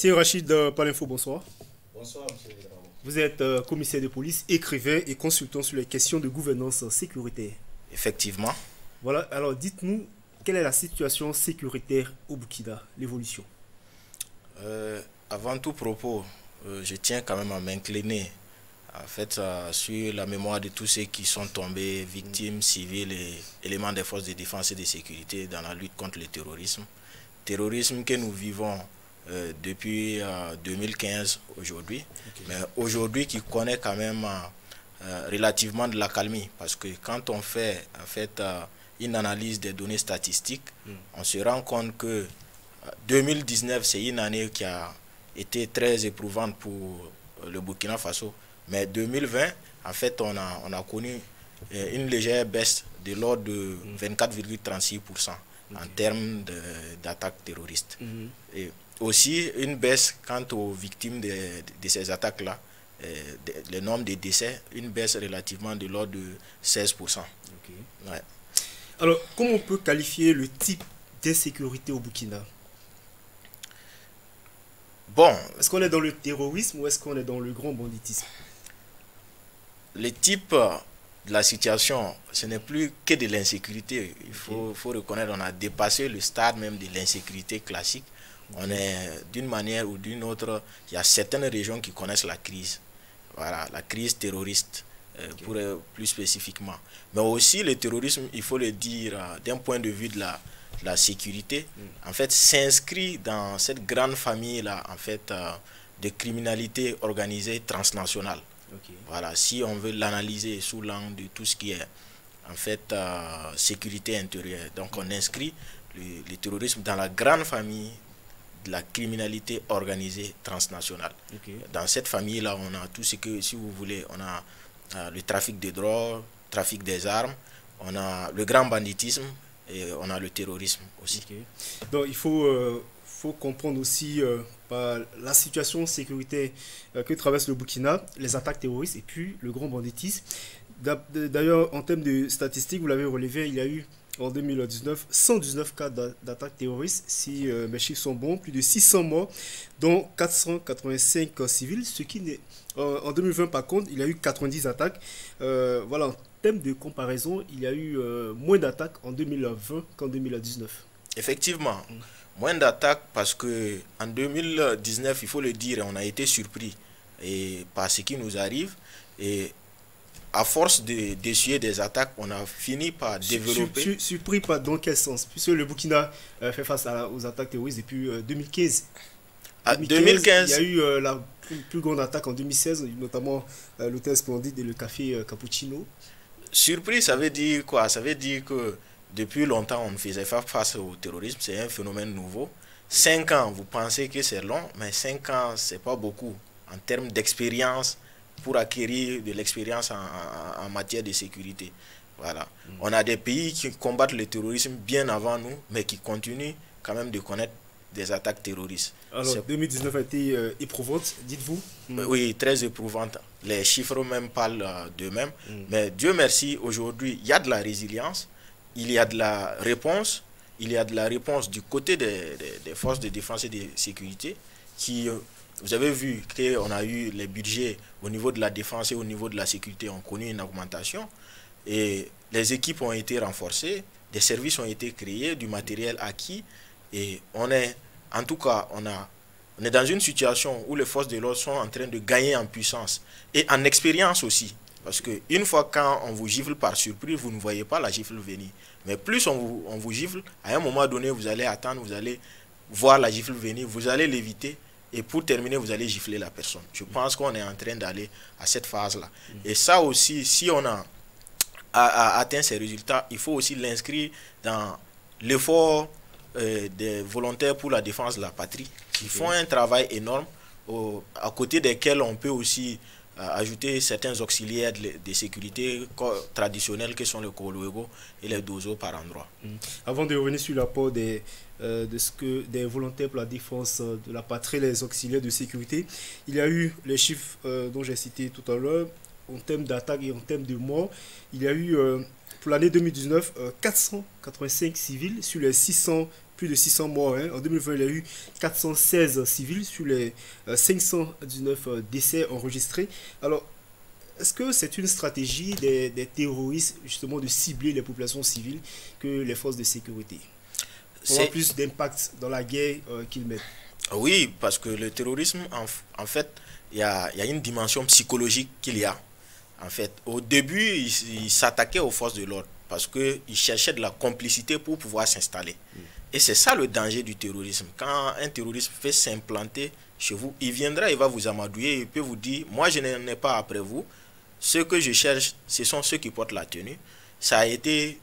C'est Rachid Palinfo, bonsoir. Bonsoir, monsieur Drabo. Vous êtes commissaire de police, écrivain et consultant sur les questions de gouvernance sécuritaire. Effectivement. Voilà, alors dites-nous, quelle est la situation sécuritaire au Burkina, l'évolution? Avant tout propos, je tiens quand même à m'incliner en fait, sur la mémoire de tous ceux qui sont tombés victimes, civils et éléments des forces de défense et de sécurité dans la lutte contre le terrorisme. Terrorisme que nous vivons depuis 2015 aujourd'hui, mais aujourd'hui qui connaît quand même relativement de l'accalmie, parce que quand on fait en fait une analyse des données statistiques, on se rend compte que 2019 c'est une année qui a été très éprouvante pour le Burkina Faso, mais 2020 en fait on a connu une légère baisse de l'ordre de 24,36% en termes d'attaques terroristes. Et aussi une baisse quant aux victimes de ces attaques-là, le nombre de décès, une baisse relativement de l'ordre de 16%. Ouais. Alors, comment on peut qualifier le type d'insécurité au Burkina? Bon. Est-ce qu'on est dans le terrorisme ou est-ce qu'on est dans le grand banditisme? Le type de la situation, ce n'est plus que de l'insécurité. Il faut reconnaître qu'on a dépassé le stade même de l'insécurité classique. On est d'une manière ou d'une autre, il y a certaines régions qui connaissent la crise. Voilà, la crise terroriste, pour plus spécifiquement. Mais aussi le terrorisme, il faut le dire, d'un point de vue de la sécurité, en fait, s'inscrit dans cette grande famille-là, en fait, de criminalité organisée transnationale. Voilà, si on veut l'analyser sous l'angle de tout ce qui est, en fait, sécurité intérieure. Donc, on inscrit le terrorisme dans la grande famille de la criminalité organisée transnationale. Dans cette famille-là, on a tout ce que, si vous voulez, on a le trafic de drogue, le trafic des armes, on a le grand banditisme et on a le terrorisme aussi. Donc il faut comprendre aussi la situation sécuritaire que traverse le Burkina, les attaques terroristes et puis le grand banditisme. D'ailleurs, en termes de statistiques, vous l'avez relevé, il y a eu en 2019, 119 cas d'attaques terroristes, si mes chiffres sont bons, plus de 600 morts, dont 485 civils, ce qui n'est... en 2020, par contre, il y a eu 90 attaques. Voilà, en termes de comparaison, il y a eu moins d'attaques en 2020 qu'en 2019. Effectivement, moins d'attaques parce que en 2019, il faut le dire, on a été surpris par ce qui nous arrive et à force d'essuyer des attaques, on a fini par développer... Surpris par dans quel sens? Puisque le Burkina fait face aux attaques terroristes depuis 2015. En 2015, il y a eu la plus grande attaque en 2016, notamment l'hôtel Splendide et le café Cappuccino. Surpris, ça veut dire quoi? Ça veut dire que depuis longtemps, on ne faisait pas face au terrorisme. C'est un phénomène nouveau. 5 ans, vous pensez que c'est long, mais 5 ans, c'est pas beaucoup en termes d'expérience, pour acquérir de l'expérience en matière de sécurité. Voilà. On a des pays qui combattent le terrorisme bien avant nous, mais qui continuent quand même de connaître des attaques terroristes. Alors, 2019 a été éprouvante, dites-vous? Oui, très éprouvante. Les chiffres même parlent d'eux-mêmes. Mais Dieu merci, aujourd'hui, il y a de la résilience, il y a de la réponse, il y a de la réponse du côté des forces de défense et de sécurité qui... Vous avez vu qu'on a eu les budgets au niveau de la défense et au niveau de la sécurité ont connu une augmentation et les équipes ont été renforcées, des services ont été créés, du matériel acquis et on est, en tout cas, on est dans une situation où les forces de l'ordre sont en train de gagner en puissance et en expérience aussi. Parce qu'une fois quand on vous gifle par surprise, vous ne voyez pas la gifle venir. Mais plus on vous gifle, à un moment donné, vous allez attendre, vous allez voir la gifle venir, vous allez l'éviter. Et pour terminer, vous allez gifler la personne. Je pense qu'on est en train d'aller à cette phase-là. Et ça aussi, si on a atteint ces résultats, il faut aussi l'inscrire dans l'effort des volontaires pour la défense de la patrie, qui font un travail énorme, à côté desquels on peut aussi ajouter certains auxiliaires de sécurité traditionnels que sont le Kolwego et les Dozo par endroit. Avant de revenir sur l'apport des volontaires pour la défense de la patrie, les auxiliaires de sécurité, il y a eu les chiffres dont j'ai cité tout à l'heure, en termes d'attaque et en termes de morts. Il y a eu pour l'année 2019 485 civils sur les plus de 600 morts. Hein. En 2020, il y a eu 416 civils sur les 519 décès enregistrés. Alors, est-ce que c'est une stratégie des terroristes, justement, de cibler les populations civiles que les forces de sécurité pour avoir plus d'impact dans la guerre qu'ils mettent? Oui, parce que le terrorisme, en fait, il y a une dimension psychologique qu'il y a. En fait, au début, il s'attaquait aux forces de l'ordre parce qu'il cherchait de la complicité pour pouvoir s'installer. Et c'est ça le danger du terrorisme. Quand un terroriste fait s'implanter chez vous, il viendra, il va vous amadouer, il peut vous dire, moi je n'en ai pas après vous. Ce que je cherche, ce sont ceux qui portent la tenue. Ça a été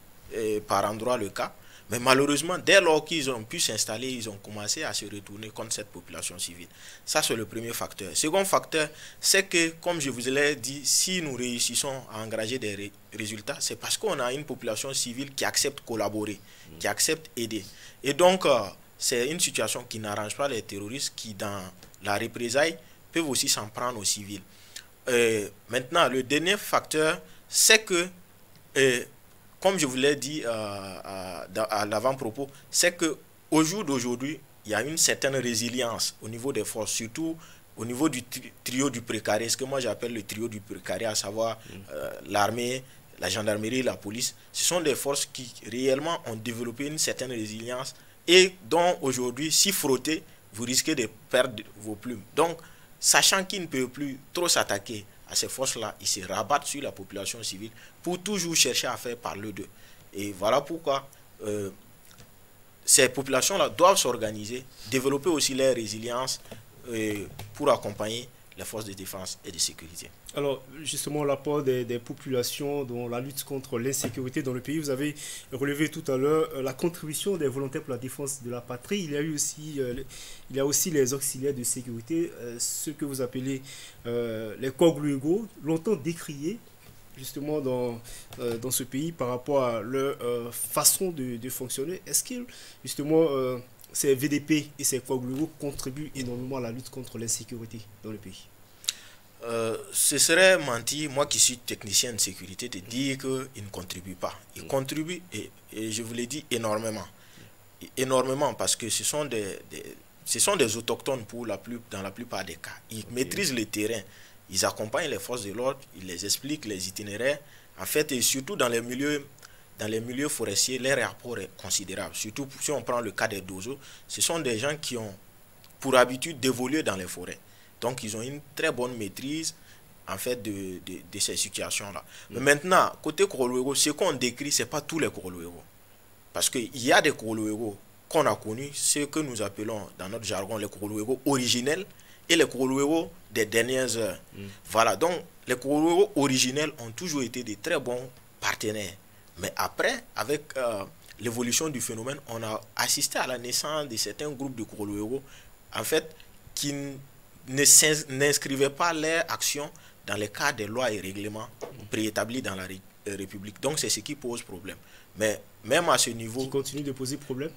par endroit le cas. Mais malheureusement, dès lors qu'ils ont pu s'installer, ils ont commencé à se retourner contre cette population civile. Ça, c'est le premier facteur. Second facteur, c'est que, comme je vous l'ai dit, si nous réussissons à engager des résultats, c'est parce qu'on a une population civile qui accepte collaborer, qui accepte aider. Et donc, c'est une situation qui n'arrange pas les terroristes qui, dans la représailles, peuvent aussi s'en prendre aux civils. Maintenant, le dernier facteur, c'est que... comme je vous l'ai dit à l'avant-propos, c'est qu'au jour d'aujourd'hui, il y a une certaine résilience au niveau des forces, surtout au niveau du trio du précaré, ce que moi j'appelle le trio du précaré, à savoir l'armée, la gendarmerie, la police. Ce sont des forces qui réellement ont développé une certaine résilience et dont aujourd'hui, si frottez, vous risquez de perdre vos plumes. Donc, sachant qu'ils ne peuvent plus trop s'attaquer à ces forces-là, ils se rabattent sur la population civile pour toujours chercher à faire parler d'eux. Et voilà pourquoi ces populations-là doivent s'organiser, développer aussi leur résilience pour accompagner les forces de défense et de sécurité. Alors, justement, l'apport des populations dans la lutte contre l'insécurité dans le pays, vous avez relevé tout à l'heure la contribution des volontaires pour la défense de la patrie. Il y a aussi les auxiliaires de sécurité, ceux que vous appelez les corps légaux, longtemps décriés justement dans ce pays par rapport à leur façon de fonctionner. Est-ce que justement ces VDP et ces corps légaux contribuent énormément à la lutte contre l'insécurité dans le pays? Ce serait mentir, moi qui suis technicien de sécurité, de dire qu'ils ne contribuent pas. Ils contribuent, et je vous l'ai dit, énormément. Énormément, parce que ce sont des autochtones dans la plupart des cas. Ils maîtrisent le terrain, ils accompagnent les forces de l'ordre, ils les expliquent les itinéraires. En fait, et surtout dans les milieux forestiers, leur rapport est considérable. Surtout si on prend le cas des dozos, ce sont des gens qui ont pour habitude d'évoluer dans les forêts. Donc, ils ont une très bonne maîtrise, en fait, de ces situations-là. Mais maintenant, côté Koroluego, ce qu'on décrit, ce n'est pas tous les Koroluego. Parce qu'il y a des Koroluego qu'on a connus, ce que nous appelons, dans notre jargon, les Koroluego originels et les Koroluego des dernières heures. Voilà, donc, les Koroluego originels ont toujours été de très bons partenaires. Mais après, avec l'évolution du phénomène, on a assisté à la naissance de certains groupes de Koroluego, en fait, qui n'inscrivaient pas leur action dans les cadres des lois et règlements préétablis dans la République. Donc, c'est ce qui pose problème. Mais même à ce niveau... Qui continue de poser problème?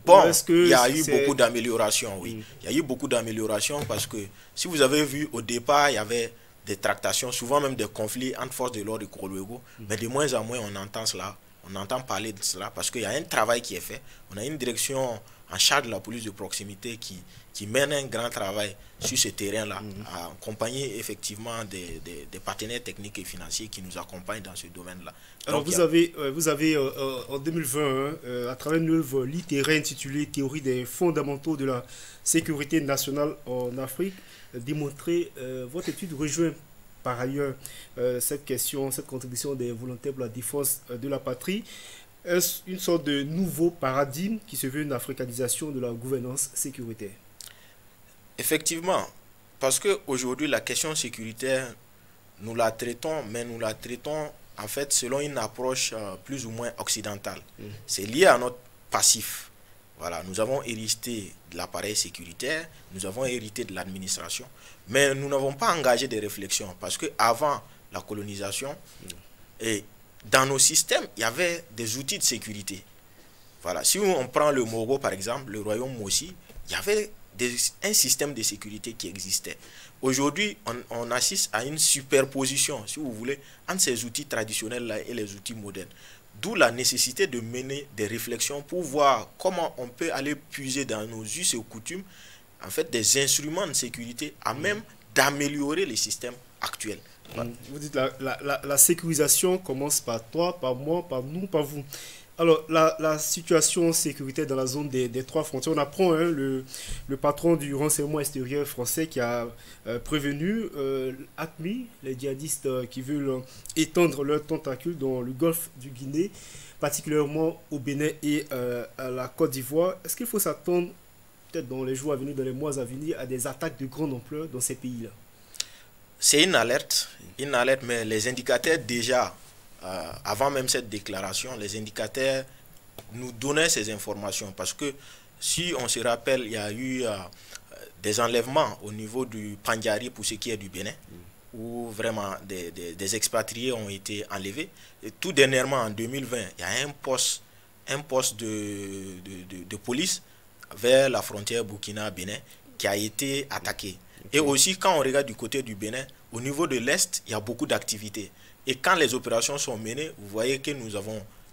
Bon, il y a eu beaucoup d'améliorations, oui. Il y a eu beaucoup d'améliorations parce que, si vous avez vu, au départ, il y avait des tractations, souvent même des conflits entre forces de l'ordre et Koroluego. Mais de moins en moins, on entend cela. On entend parler de cela parce qu'il y a un travail qui est fait. On a une direction en charge de la police de proximité qui mène un grand travail sur ce terrain-là, accompagné effectivement des partenaires techniques et financiers qui nous accompagnent dans ce domaine-là. Alors vous avez en 2020, à travers une œuvre littéraire intitulée « Théorie des fondamentaux de la sécurité nationale en Afrique », démontré, votre étude rejoint par ailleurs cette contribution des volontaires pour la défense de la patrie. Est-ce une sorte de nouveau paradigme qui se veut une africanisation de la gouvernance sécuritaire? Effectivement, parce qu'aujourd'hui, la question sécuritaire, nous la traitons, mais nous la traitons en fait selon une approche plus ou moins occidentale. C'est lié à notre passif. Voilà, nous avons hérité de l'appareil sécuritaire, nous avons hérité de l'administration, mais nous n'avons pas engagé des réflexions parce qu'avant la colonisation, et dans nos systèmes, il y avait des outils de sécurité. Voilà. Si on prend le Moro, par exemple, le royaume Mossi, il y avait un système de sécurité qui existait. Aujourd'hui, on assiste à une superposition, si vous voulez, entre ces outils traditionnels-là et les outils modernes. D'où la nécessité de mener des réflexions pour voir comment on peut aller puiser dans nos us et coutumes, en fait, des instruments de sécurité à même d'améliorer les systèmes actuels. Vous dites la sécurisation commence par toi, par moi, par nous, par vous. Alors, la situation sécuritaire dans la zone des trois frontières, on apprend le patron du renseignement extérieur français qui a prévenu AQMI, les djihadistes qui veulent étendre leurs tentacules dans le golfe du Guinée, particulièrement au Bénin et à la Côte d'Ivoire. Est-ce qu'il faut s'attendre, peut-être dans les jours à venir, dans les mois à venir, à des attaques de grande ampleur dans ces pays-là? C'est une alerte, mais les indicateurs déjà, avant même cette déclaration, les indicateurs nous donnaient ces informations. Parce que si on se rappelle, il y a eu des enlèvements au niveau du Pandjari pour ce qui est du Bénin, où vraiment des expatriés ont été enlevés. Et tout dernièrement, en 2020, il y a un poste de police vers la frontière Burkina-Bénin qui a été attaqué. Et aussi, quand on regarde du côté du Bénin, au niveau de l'Est, il y a beaucoup d'activités. Et quand les opérations sont menées, vous voyez que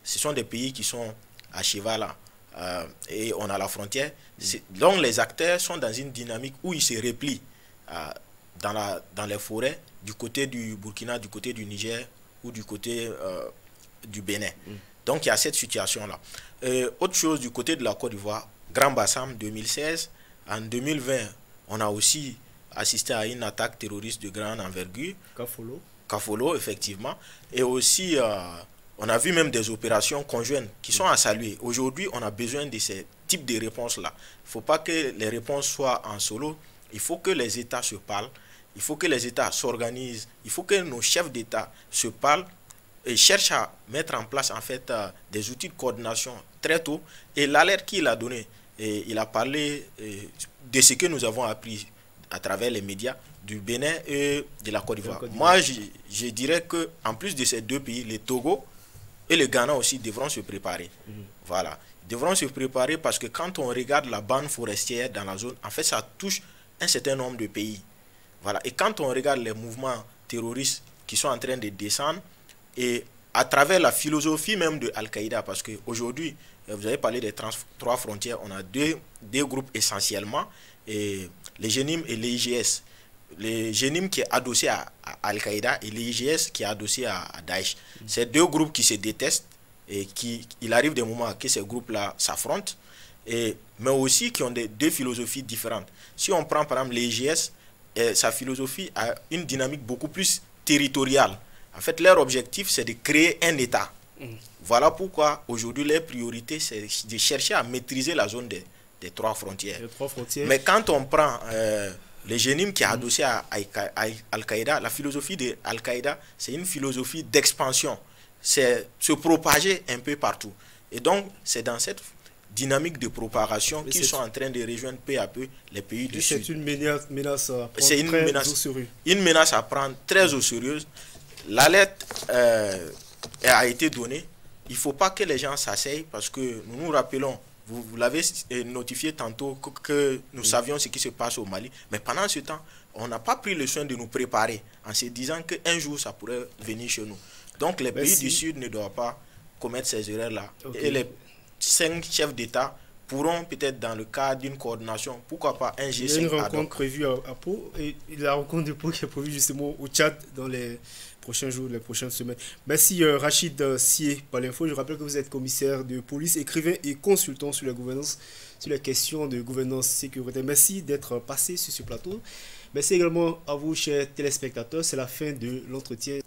ce sont des pays qui sont à cheval là, et on a la frontière. Donc les acteurs sont dans une dynamique où ils se replient dans les forêts, du côté du Burkina, du côté du Niger ou du côté du Bénin. Donc il y a cette situation-là. Autre chose, du côté de la Côte d'Ivoire, Grand Bassam 2016, en 2020, on a aussi assisté à une attaque terroriste de grande envergure. Kafolo, effectivement. Et aussi, on a vu même des opérations conjointes qui sont à saluer. Aujourd'hui, on a besoin de ces types de réponses-là. Il ne faut pas que les réponses soient en solo. Il faut que les États se parlent. Il faut que les États s'organisent. Il faut que nos chefs d'État se parlent et cherchent à mettre en place en fait des outils de coordination très tôt. Et l'alerte qu'il a donnée, il a parlé de ce que nous avons appris à travers les médias du Bénin et de la Côte d'Ivoire. Moi, je dirais que en plus de ces deux pays, le Togo et le Ghana aussi devront se préparer. Voilà. Ils devront se préparer parce que quand on regarde la bande forestière dans la zone, en fait, ça touche un certain nombre de pays. Voilà. Et quand on regarde les mouvements terroristes qui sont en train de descendre, et à travers la philosophie même de Al-Qaïda, parce qu'aujourd'hui, vous avez parlé des trois frontières, on a deux groupes essentiellement, et les GENIM et l'IGS. Le GENIM qui est adossé à Al-Qaïda et l'IGS qui est adossé à Daesh. C'est deux groupes qui se détestent et il arrive des moments que ces groupes-là s'affrontent, mais aussi qui ont deux philosophies différentes. Si on prend par exemple l'IGS, sa philosophie a une dynamique beaucoup plus territoriale. En fait, leur objectif, c'est de créer un État. Voilà pourquoi aujourd'hui, leur priorité, c'est de chercher à maîtriser la zone des trois frontières. Mais quand on prend le GENIM qui est adossé à Al-Qaïda, la philosophie de Al-Qaïda, c'est une philosophie d'expansion. C'est se propager un peu partout. Et donc, c'est dans cette dynamique de propagation qu'ils sont en train de rejoindre peu à peu les pays du Sud. C'est une menace à prendre très au sérieux. Une menace à prendre très au sérieux. L'alerte a été donnée. Il ne faut pas que les gens s'asseyent parce que nous nous rappelons, vous l'avez notifié tantôt que nous savions ce qui se passe au Mali. Mais pendant ce temps, on n'a pas pris le soin de nous préparer en se disant qu'un jour, ça pourrait venir chez nous. Donc, les pays du Sud ne doivent pas commettre ces erreurs-là. Et les 5 chefs d'État pourront peut-être dans le cadre d'une coordination, pourquoi pas un G5. Il y a une rencontre prévue à Pau et la rencontre de Pau qui est prévue justement au Tchad dans les prochains jours, les prochaines semaines. Merci Rachid Sié par l'info. Je rappelle que vous êtes commissaire de police, écrivain et consultant sur la gouvernance, sur les questions de gouvernance sécurité. Merci d'être passé sur ce plateau. Merci également à vous, chers téléspectateurs. C'est la fin de l'entretien.